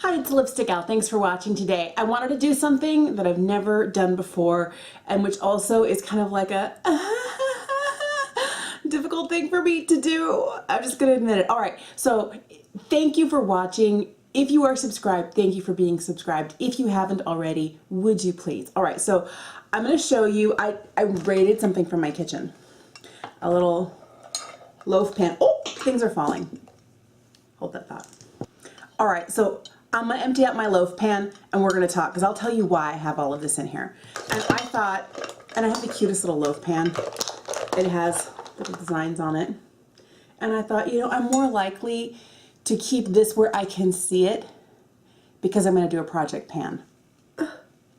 Hi, it's Lipstick Al. Thanks for watching today. I wanted to do something that I've never done before and which also is kind of like a difficult thing for me to do. I'm just gonna admit it. All right, so thank you for watching. If you are subscribed, thank you for being subscribed. If you haven't already, would you please? All right, so I'm gonna show you, I raided something from my kitchen. A little loaf pan. Oh, things are falling. Hold that thought. All right, so I'm gonna empty out my loaf pan and we're gonna talk, because I'll tell you why I have all of this in here. And I thought, and I have the cutest little loaf pan. It has little designs on it. And I thought, you know, I'm more likely to keep this where I can see it because I'm gonna do a project pan.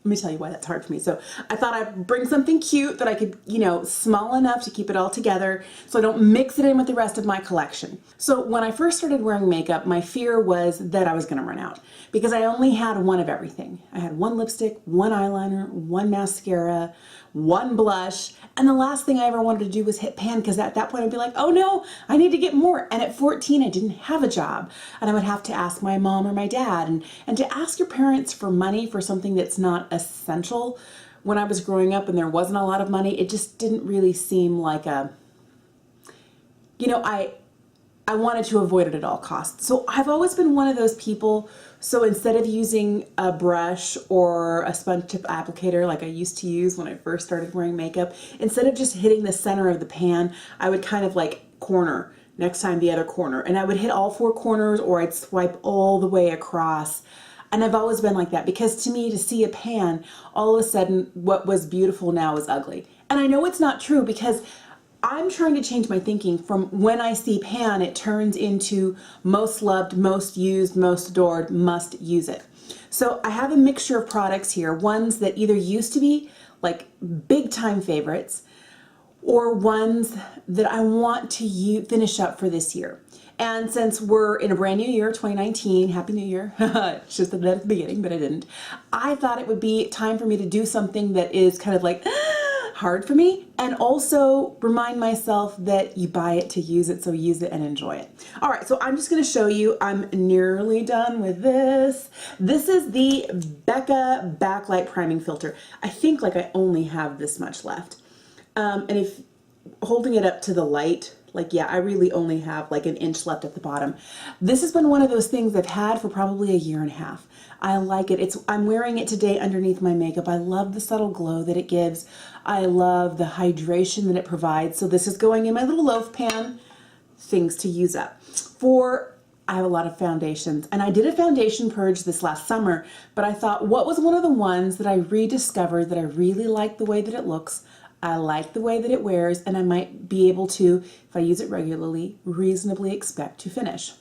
Let me tell you why that's hard for me. So I thought I'd bring something cute that I could, you know, small enough to keep it all together so I don't mix it in with the rest of my collection. So when I first started wearing makeup, my fear was that I was gonna run out because I only had one of everything. I had one lipstick, one eyeliner, one mascara, one blush, and the last thing I ever wanted to do was hit pan, because at that point I'd be like, oh no, I need to get more. And at 14, I didn't have a job, and I would have to ask my mom or my dad. And to ask your parents for money for something that's not essential when I was growing up and there wasn't a lot of money, it just didn't really seem like a, you know, I wanted to avoid it at all costs. So I've always been one of those people. So instead of using a brush or a sponge tip applicator like I used to use when I first started wearing makeup, instead of just hitting the center of the pan, I would kind of like corner, next time the other corner. And I would hit all four corners, or I'd swipe all the way across. And I've always been like that, because to me, to see a pan, all of a sudden what was beautiful now is ugly. And I know it's not true, because I'm trying to change my thinking from when I see pan, it turns into most loved, most used, most adored, must use it. So I have a mixture of products here, ones that either used to be like big time favorites, or ones that I want to finish up for this year. And since we're in a brand new year, 2019, Happy New Year, should have said that at the beginning, but I didn't. I thought it would be time for me to do something that is kind of like, hard for me, and also remind myself that you buy it to use it, so use it and enjoy it. All right, so I'm just going to show you, I'm nearly done with this. This is the Becca Backlight Priming Filter. I think like I only have this much left. And if holding it up to the light, like, yeah, I really only have like an inch left at the bottom. This has been one of those things I've had for probably a year and a half. I like it. I'm wearing it today underneath my makeup. I love the subtle glow that it gives. I love the hydration that it provides. So this is going in my little loaf pan, things to use up. I have a lot of foundations, and I did a foundation purge this last summer, but I thought, what was one of the ones that I rediscovered that I really like the way that it looks, I like the way that it wears, and I might be able to, if I use it regularly, reasonably expect to finish.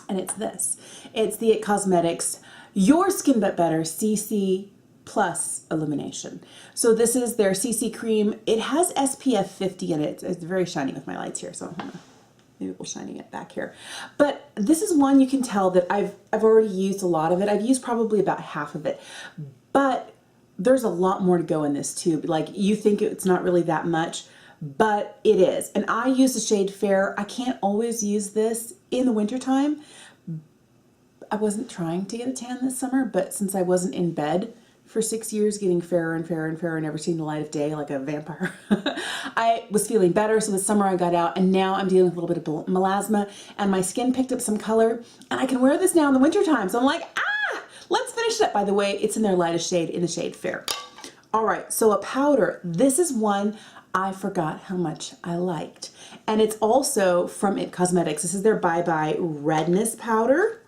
And it's this. It's the IT Cosmetics Your Skin But Better CC Plus Illumination. So this is their CC cream. It has SPF 50 in it. It's very shiny with my lights here, so maybe we'll shining it back here. But this is one you can tell that I've already used a lot of it. I've used probably about half of it. But there's a lot more to go in this tube. Like, you think it's not really that much, but it is. And I use the shade Fair. I can't always use this in the wintertime. I wasn't trying to get a tan this summer, but since I wasn't in bed for 6 years getting fairer and fairer and fairer, never seeing the light of day like a vampire, I was feeling better. So this summer I got out, and now I'm dealing with a little bit of melasma, and my skin picked up some color, and I can wear this now in the wintertime. So I'm like, let's finish it up. By the way, it's in their lightest shade, in the shade Fair. All right, so a powder. This is one I forgot how much I liked. And it's also from IT Cosmetics. This is their Bye Bye Redness powder.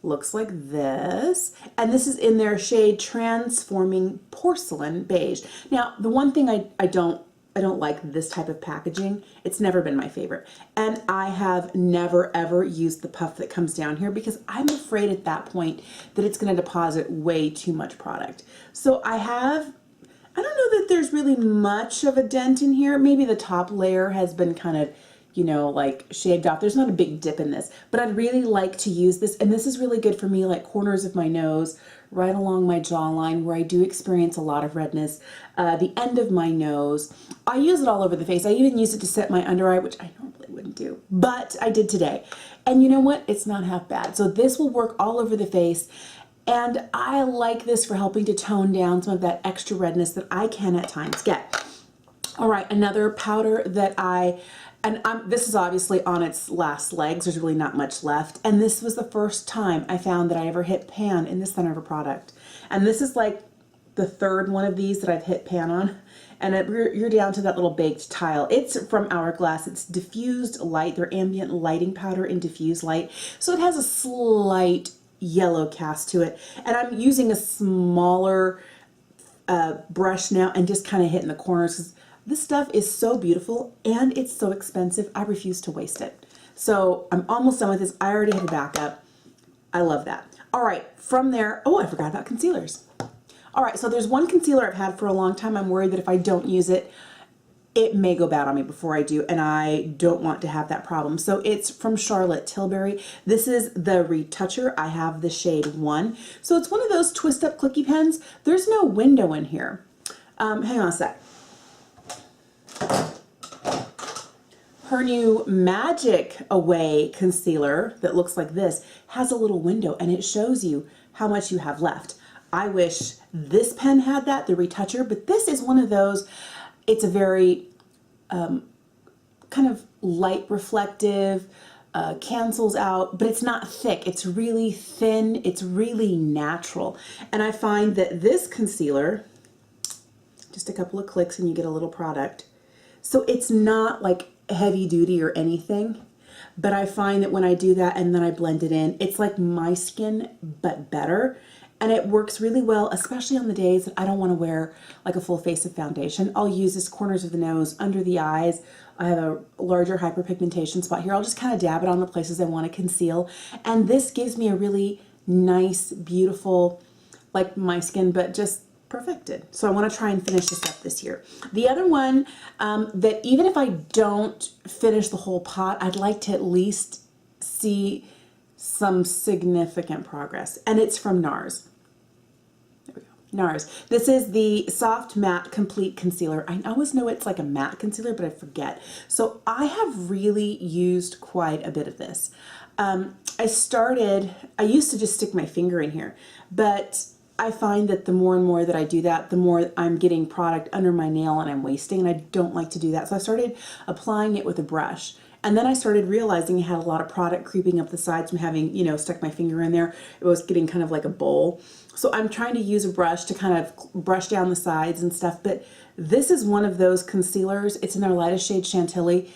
Looks like this. And this is in their shade Transforming Porcelain Beige. Now, the one thing I don't like this type of packaging. It's never been my favorite. And I have never ever used the puff that comes down here, because I'm afraid at that point that it's going to deposit way too much product. So I don't know that there's really much of a dent in here. Maybe the top layer has been kind of you know, like shaved off. There's not a big dip in this, but I'd really like to use this. And this is really good for me, like corners of my nose, right along my jawline where I do experience a lot of redness, the end of my nose. I use it all over the face. I even use it to set my under eye, which I normally wouldn't do, but I did today. And you know what? It's not half bad. So this will work all over the face. And I like this for helping to tone down some of that extra redness that I can at times get. All right, another powder that this is obviously on its last legs. There's really not much left. And this was the first time I found that I ever hit pan in the center of a product. And this is like the third one of these that I've hit pan on. And you're down to that little baked tile. It's from Hourglass. It's Diffused Light, their ambient lighting powder in Diffused Light. So it has a slight yellow cast to it. And I'm using a smaller brush now and just kind of hitting the corners, because this stuff is so beautiful and it's so expensive. I refuse to waste it. So I'm almost done with this. I already have a backup. I love that. All right, from there, oh, I forgot about concealers. All right, so there's one concealer I've had for a long time. I'm worried that if I don't use it, it may go bad on me before I do, and I don't want to have that problem. So it's from Charlotte Tilbury. This is the Retoucher. I have the shade 1. So it's one of those twist up clicky pens. There's no window in here. Hang on a sec. Her new Magic Away concealer that looks like this has a little window and it shows you how much you have left. I wish this pen had that, the Retoucher, but this is one of those, it's a very kind of light reflective, cancels out, but it's not thick. It's really thin. It's really natural. And I find that this concealer, just a couple of clicks and you get a little product. So it's not like heavy duty or anything, but I find that when I do that and then I blend it in, it's like my skin, but better. And it works really well, especially on the days that I don't want to wear like a full face of foundation. I'll use this corners of the nose, under the eyes. I have a larger hyperpigmentation spot here. I'll just kind of dab it on the places I want to conceal. And this gives me a really nice, beautiful, like my skin, but just perfected. So I want to try and finish this up this year. The other one that even if I don't finish the whole pot, I'd like to at least see some significant progress. And it's from NARS. There we go. NARS. This is the Soft Matte Complete Concealer. I always know it's like a matte concealer, but I forget. So I have really used quite a bit of this. I used to just stick my finger in here, but I find that the more and more that I do that, the more I'm getting product under my nail and I'm wasting, and I don't like to do that. So I started applying it with a brush. And then I started realizing I had a lot of product creeping up the sides from having, you know, stuck my finger in there. It was getting kind of like a bowl. So I'm trying to use a brush to kind of brush down the sides and stuff. But this is one of those concealers. It's in their lightest shade, Chantilly.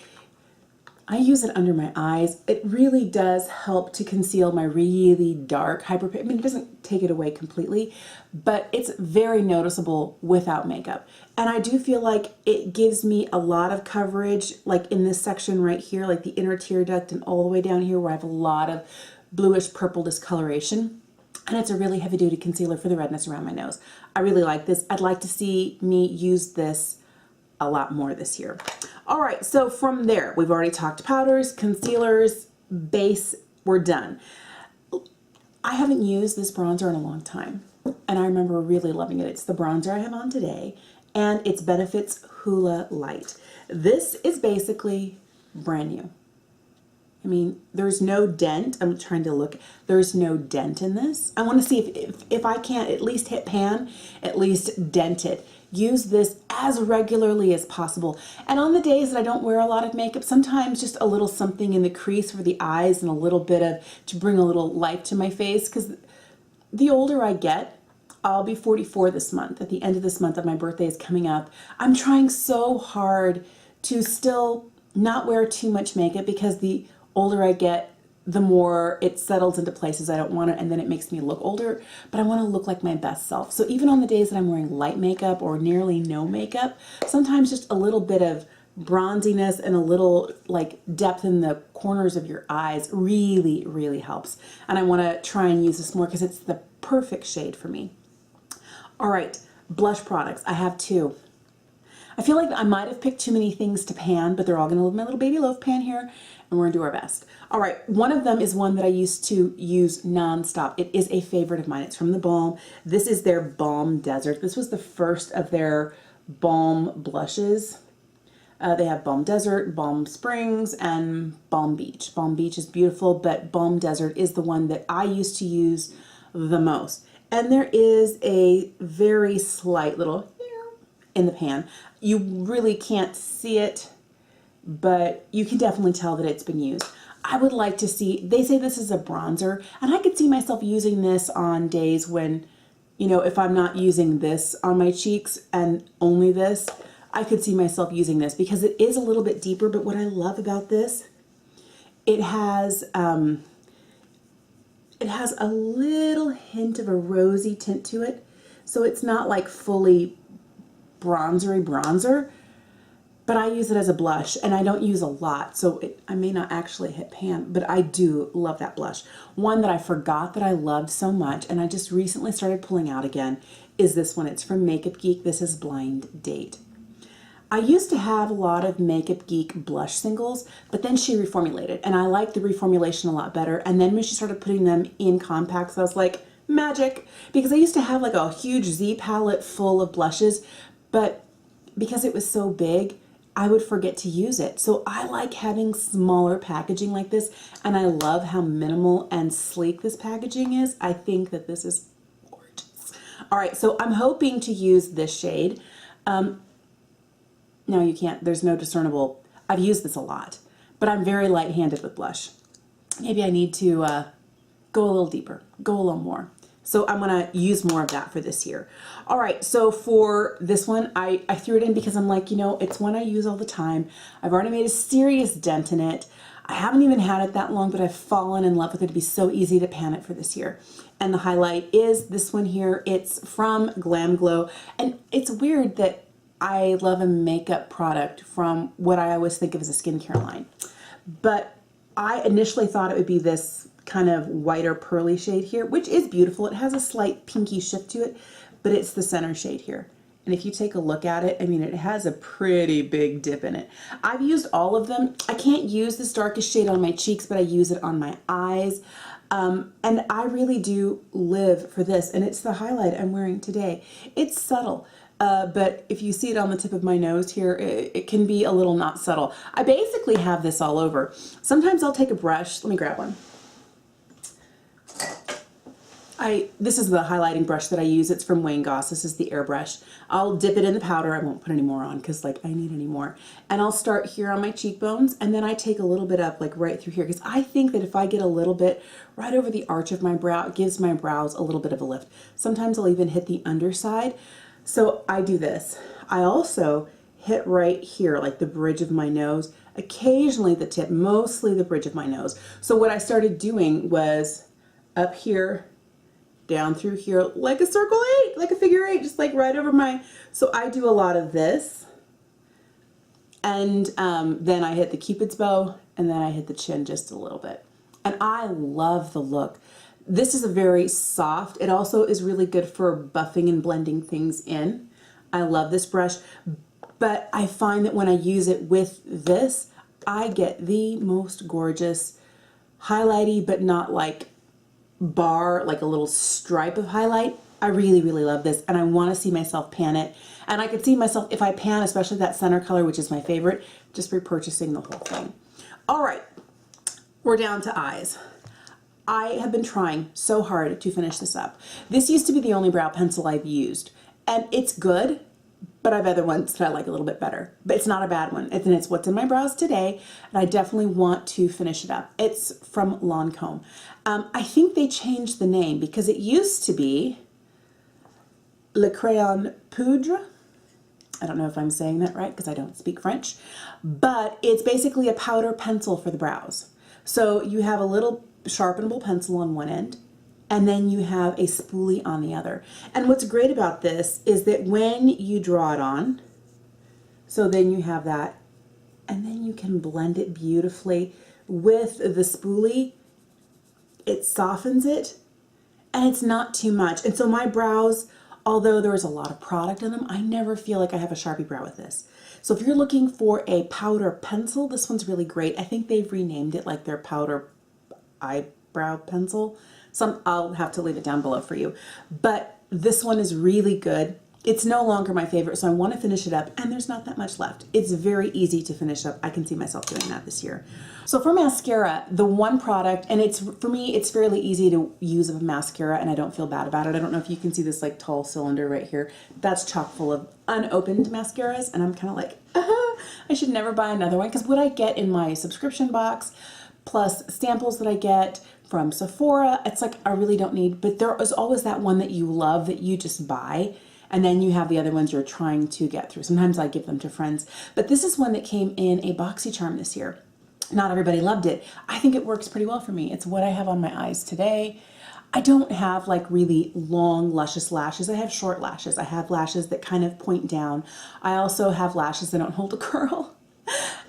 I use it under my eyes. It really does help to conceal my really dark hyperpigmentation. I mean, it doesn't take it away completely, but it's very noticeable without makeup. And I do feel like it gives me a lot of coverage, like in this section right here, like the inner tear duct and all the way down here where I have a lot of bluish purple discoloration. And it's a really heavy duty concealer for the redness around my nose. I really like this. I'd like to see me use this a lot more this year. All right, so from there, we've already talked powders, concealers, base, we're done. I haven't used this bronzer in a long time, and I remember really loving it. It's the bronzer I have on today, and it's Benefit's Hoola Lite. This is basically brand new. I mean, there's no dent. I'm trying to look. There's no dent in this. I want to see if I can't at least hit pan, at least dent it. Use this as regularly as possible. And on the days that I don't wear a lot of makeup, sometimes just a little something in the crease for the eyes and a little bit of, to bring a little life to my face, because the older I get, I'll be 44 this month. At the end of this month, my birthday is coming up. I'm trying so hard to still not wear too much makeup, because the older I get, the more it settles into places I don't want it, and then it makes me look older, but I want to look like my best self. So even on the days that I'm wearing light makeup or nearly no makeup, sometimes just a little bit of bronziness and a little like depth in the corners of your eyes really, really helps. And I want to try and use this more because it's the perfect shade for me. All right, blush products. I have two. I feel like I might have picked too many things to pan, but they're all gonna live in my little baby loaf pan here, and we're gonna do our best. All right, one of them is one that I used to use nonstop. It is a favorite of mine. It's from the Balm. This is their Balm Desert. This was the first of their Balm blushes. They have Balm Desert, Balm Springs, and Balm Beach. Balm Beach is beautiful, but Balm Desert is the one that I used to use the most. And there is a very slight little in the pan. You really can't see it, but you can definitely tell that it's been used. I would like to see, they say this is a bronzer, and I could see myself using this on days when, you know, if I'm not using this on my cheeks and only this, I could see myself using this because it is a little bit deeper. But what I love about this, it has a little hint of a rosy tint to it. So it's not like fully bronzer, but I use it as a blush, and I don't use a lot, so I may not actually hit pan, but I do love that blush. One that I forgot that I loved so much, and I just recently started pulling out again, is this one. It's from Makeup Geek. This is Blind Date. I used to have a lot of Makeup Geek blush singles, but then she reformulated, and I liked the reformulation a lot better. And then when she started putting them in compacts, I was like, magic, because I used to have like a huge Z palette full of blushes, but because it was so big, I would forget to use it. So I like having smaller packaging like this, and I love how minimal and sleek this packaging is. I think that this is gorgeous. All right, so I'm hoping to use this shade. No, you can't. There's no discernible. I've used this a lot, but I'm very light-handed with blush. Maybe I need to go a little deeper, go a little more. So I'm going to use more of that for this year. All right, so for this one, I threw it in because I'm like, you know, it's one I use all the time. I've already made a serious dent in it. I haven't even had it that long, but I've fallen in love with it. It'd be so easy to pan it for this year. And the highlight is this one here. It's from Glamglow. And it's weird that I love a makeup product from what I always think of as a skincare line. But I initially thought it would be this kind of whiter pearly shade here, which is beautiful. It has a slight pinky shift to it, but it's the center shade here. And if you take a look at it, I mean, it has a pretty big dip in it. I've used all of them. I can't use this darkest shade on my cheeks, but I use it on my eyes. And I really do live for this. And it's the highlight I'm wearing today. It's subtle. But if you see it on the tip of my nose here, it can be a little not subtle. I basically have this all over. Sometimes I'll take a brush. Let me grab one. This is the highlighting brush that I use. It's from Wayne Goss. This is the airbrush. I'll dip it in the powder. I won't put any more on because like I need any more. And I'll start here on my cheekbones, and then I take a little bit up like right through here because I think that if I get a little bit right over the arch of my brow, it gives my brows a little bit of a lift. Sometimes I'll even hit the underside. So I do this. I also hit right here, like the bridge of my nose, occasionally the tip, mostly the bridge of my nose. So what I started doing was up here, down through here, like a circle 8, like a figure 8, just like right over my, so I do a lot of this. And then I hit the Cupid's bow, and then I hit the chin just a little bit. And I love the look. This is a very soft, it also is really good for buffing and blending things in. I love this brush, but I find that when I use it with this, I get the most gorgeous highlighty, but not like bar, like a little stripe of highlight. I really, really love this, and I want to see myself pan it. And I could see myself, if I pan, especially that center color, which is my favorite, just repurchasing the whole thing. All right, we're down to eyes. I have been trying so hard to finish this up. This used to be the only brow pencil I've used, and it's good, but I have other ones that I like a little bit better. But it's not a bad one. It's what's in my brows today, and I definitely want to finish it up. It's from Lancome. I think they changed the name because it used to be Le Crayon Poudre. I don't know if I'm saying that right because I don't speak French, but it's basically a powder pencil for the brows. So you have a little sharpenable pencil on one end, and then you have a spoolie on the other. And what's great about this is that when you draw it on, so then you have that, and then you can blend it beautifully with the spoolie. It softens it, and it's not too much. And so my brows although there is a lot of product in them, I never feel like I have a Sharpie brow with this. So if you're looking for a powder pencil, this one's really great. I think they've renamed it like their powder eyebrow pencil. I'll have to leave it down below for you. But this one is really good. It's no longer my favorite, so I want to finish it up, and there's not that much left. It's very easy to finish up. I can see myself doing that this year. So for mascara, the one product, and for me, it's fairly easy to use a mascara, and I don't feel bad about it. I don't know if you can see this like tall cylinder right here. That's chock full of unopened mascaras, and I'm kind of like, I should never buy another one, because what I get in my subscription box, plus samples that I get from Sephora, it's like I really don't need, but there is always that one that you love that you just buy. And then you have the other ones you're trying to get through. Sometimes I give them to friends. But this is one that came in a BoxyCharm this year. Not everybody loved it. I think it works pretty well for me. It's what I have on my eyes today. I don't have like really long, luscious lashes. I have short lashes. I have lashes that kind of point down. I also have lashes that don't hold a curl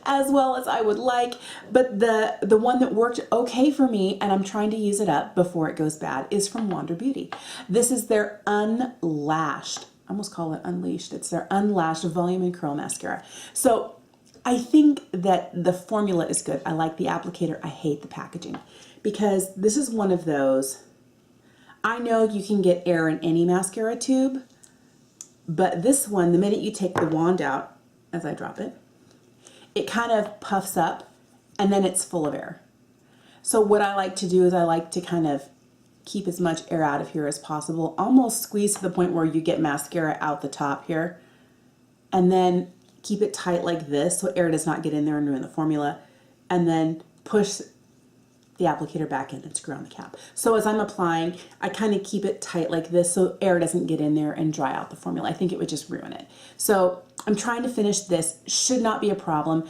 as well as I would like. But the one that worked okay for me, and I'm trying to use it up before it goes bad, is from Wander Beauty. This is their Unlashed. I almost call it Unleashed. It's their Unlashed Volume and Curl Mascara. So I think that the formula is good. I like the applicator. I hate the packaging, because this is one of those, I know you can get air in any mascara tube, but this one, the minute you take the wand out, as I drop it, it kind of puffs up and then it's full of air. So what I like to do is I like to kind of keep as much air out of here as possible, almost squeeze to the point where you get mascara out the top here, and then keep it tight like this so air does not get in there and ruin the formula, and then push the applicator back in and screw on the cap. So as I'm applying, I kind of keep it tight like this so air doesn't get in there and dry out the formula. I think it would just ruin it. So I'm trying to finish this. Should not be a problem.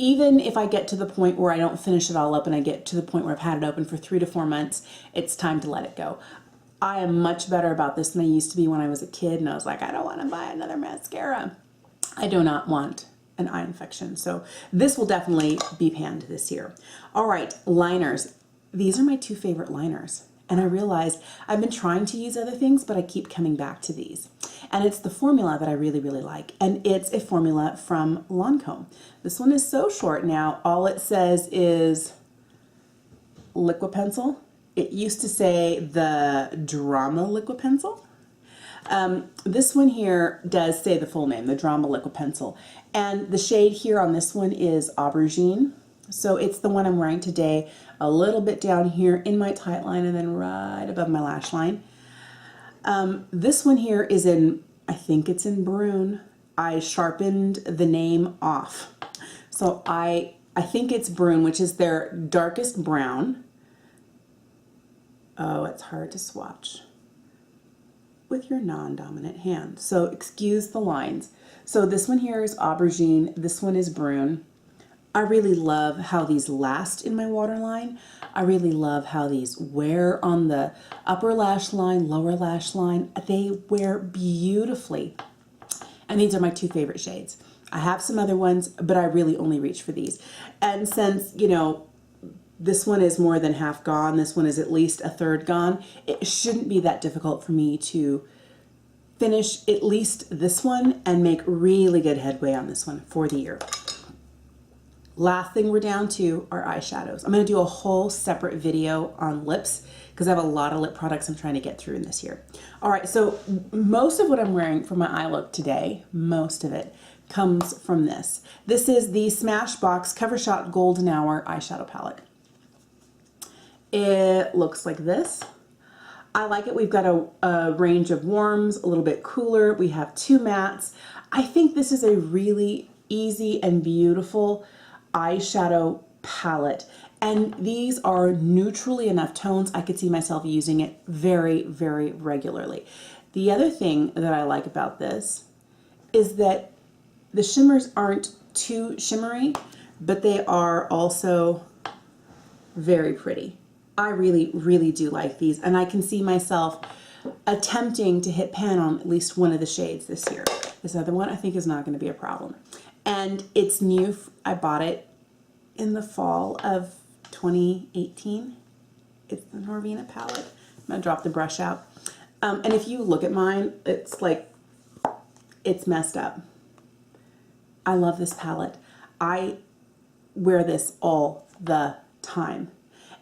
Even if I get to the point where I don't finish it all up and I get to the point where I've had it open for 3 to 4 months, it's time to let it go. I am much better about this than I used to be when I was a kid, and I was like, I don't want to buy another mascara. I do not want an eye infection. So this will definitely be panned this year. All right, liners. These are my 2 favorite liners. And I realized I've been trying to use other things, but I keep coming back to these. And it's the formula that I really, really like. And it's a formula from Lancome. This one is so short now. All it says is Liqui-Pencil. It used to say the Drama Liqui-Pencil. This one here does say the full name, the Drama Liqui-Pencil. And the shade here on this one is Aubergine. So it's the one I'm wearing today, a little bit down here in my tight line and then right above my lash line. This one here is in, I think it's in Brun. I sharpened the name off. So I think it's Brun, which is their darkest brown. Oh, it's hard to swatch with your non-dominant hand. So excuse the lines. So this one here is Aubergine. This one is Brun. I really love how these last in my waterline. I really love how these wear on the upper lash line, lower lash line. They wear beautifully. And these are my 2 favorite shades. I have some other ones, but I really only reach for these. And since, you know, this one is more than half gone, this one is at least a third gone, it shouldn't be that difficult for me to finish at least this one and make really good headway on this one for the year. Last thing we're down to are eyeshadows. I'm going to do a whole separate video on lips because I have a lot of lip products I'm trying to get through in this year. All right, so most of what I'm wearing for my eye look today, most of it, comes from this. This is the Smashbox Covershot Golden Hour eyeshadow palette. It looks like this. I like it. We've got a range of warms, a little bit cooler. We have 2 mattes. I think this is a really easy and beautiful eyeshadow palette, and these are neutrally enough tones. I could see myself using it very, very regularly. The other thing that I like about this is that the shimmers aren't too shimmery, but they are also very pretty. I really, really do like these, and I can see myself attempting to hit pan on at least one of the shades this year. This other one I think is not going to be a problem. And it's new. I bought it in the fall of 2018. It's the Norvina palette. I'm going to drop the brush out. And if you look at mine, it's like, it's messed up. I love this palette. I wear this all the time.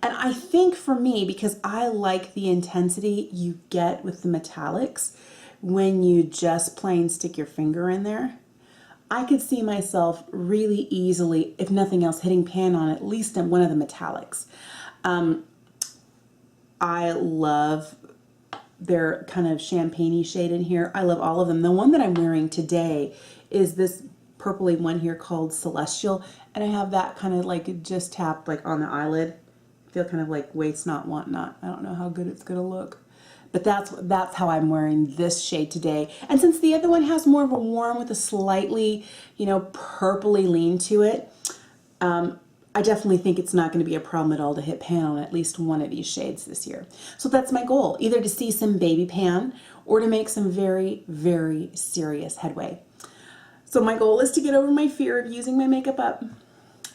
And I think for me, because I like the intensity you get with the metallics when you just plain stick your finger in there, I could see myself really easily, if nothing else, hitting pan on at least one of the metallics. I love their kind of champagne-y shade in here. I love all of them. The one that I'm wearing today is this purpley one here called Celestial, and I have that kind of like just tapped like on the eyelid. I feel kind of like waste not, want not. I don't know how good it's gonna look, but that's how I'm wearing this shade today. And since the other one has more of a warm with a slightly, you know, purpley lean to it, I definitely think it's not going to be a problem at all to hit pan on at least one of these shades this year. So that's my goal, either to see some baby pan or to make some very, very serious headway. So my goal is to get over my fear of using my makeup up.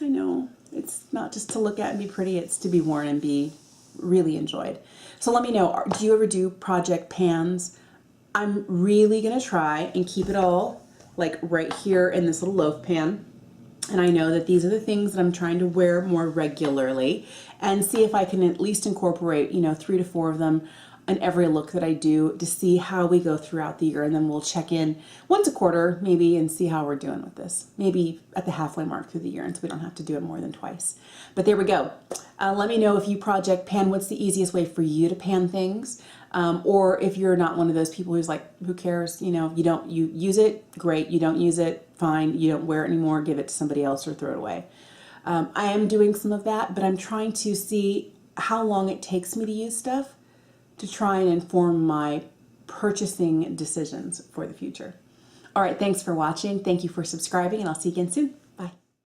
I know, it's not just to look at and be pretty, it's to be worn and be really enjoyed. So let me know, do you ever do project pans? I'm really going to try and keep it all like right here in this little loaf pan. And I know that these are the things that I'm trying to wear more regularly, and see if I can at least incorporate, you know, 3 to 4 of them in every look that I do to see how we go throughout the year. And then we'll check in once a quarter maybe and see how we're doing with this. Maybe at the halfway mark through the year, and so we don't have to do it more than twice. But there we go. Let me know if you project pan, what's the easiest way for you to pan things? Or if you're not one of those people who's like, who cares, you know, you use it, great. You don't use it, fine. You don't wear it anymore, give it to somebody else or throw it away. I am doing some of that, but I'm trying to see how long it takes me to use stuff to try and inform my purchasing decisions for the future. All right, thanks for watching. Thank you for subscribing, and I'll see you again soon.